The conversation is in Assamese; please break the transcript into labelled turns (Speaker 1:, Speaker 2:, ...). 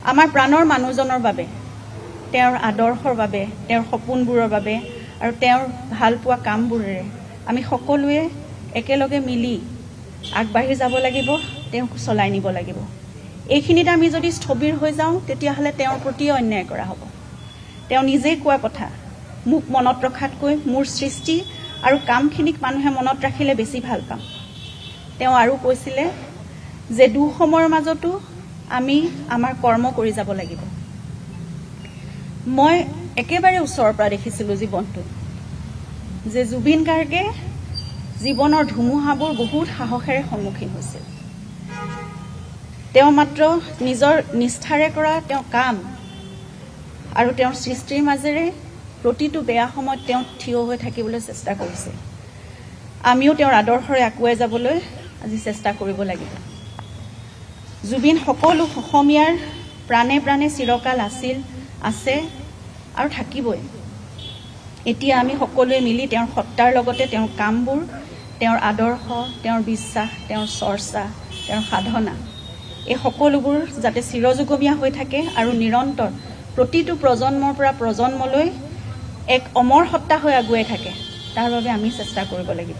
Speaker 1: আমাৰ প্ৰাণৰ মানুহজনৰ বাবে, তেওঁৰ আদৰ্শৰ বাবে, তেওঁৰ সপোনবোৰৰ বাবে আৰু তেওঁৰ ভাল পোৱা কামবোৰেৰে আমি সকলোৱে একেলগে মিলি আগবাঢ়ি যাব লাগিব, তেওঁক চলাই নিব লাগিব। এইখিনিত আমি যদি স্থবিৰ হৈ যাওঁ তেতিয়াহ'লে তেওঁৰ প্ৰতি অন্যায় কৰা হ'ব। তেওঁ নিজেই কোৱা কথা, মোক মনত ৰখাতকৈ মোৰ সৃষ্টি আৰু কামখিনিক মানুহে মনত ৰাখিলে বেছি ভাল পাম। তেওঁ আৰু কৈছিলে যে দুঃসময়ৰ মাজতো আমি আমাৰ কৰ্ম কৰি যাব লাগিব। মই একেবাৰে ওচৰৰ পৰা দেখিছিলোঁ জীৱনটো যে জুবিন গাৰ্গে জীৱনৰ ধুমুহাবোৰ বহুত সাহসেৰে সন্মুখীন হৈছিল। তেওঁ মাত্ৰ নিজৰ নিষ্ঠাৰে কৰা তেওঁ কাম আৰু তেওঁৰ সৃষ্টিৰ মাজেৰে প্ৰতিটো বেয়া সময়ত তেওঁ থিয় হৈ থাকিবলৈ চেষ্টা কৰিছিল। আমিও তেওঁৰ আদৰ্শৰে আগুৱাই যাবলৈ আজি চেষ্টা কৰিব লাগিব। জুবিন সকলো অসমীয়াৰ প্ৰাণে প্ৰাণে চিৰকাল আছিল, আছে আৰু থাকিবই। এতিয়া আমি সকলোৱে মিলি তেওঁৰ সত্তাৰ লগতে তেওঁৰ কামবোৰ, তেওঁৰ আদৰ্শ, তেওঁৰ বিশ্বাস, তেওঁৰ চৰ্চা, তেওঁৰ সাধনা, এই সকলোবোৰ যাতে চিৰযুগমীয়া হৈ থাকে আৰু নিৰন্তৰ প্ৰতিটো প্ৰজন্মৰ পৰা প্ৰজন্মলৈ এক অমৰ সত্তা হৈ আগুৱাই থাকে, তাৰ বাবে আমি চেষ্টা কৰিব লাগিব।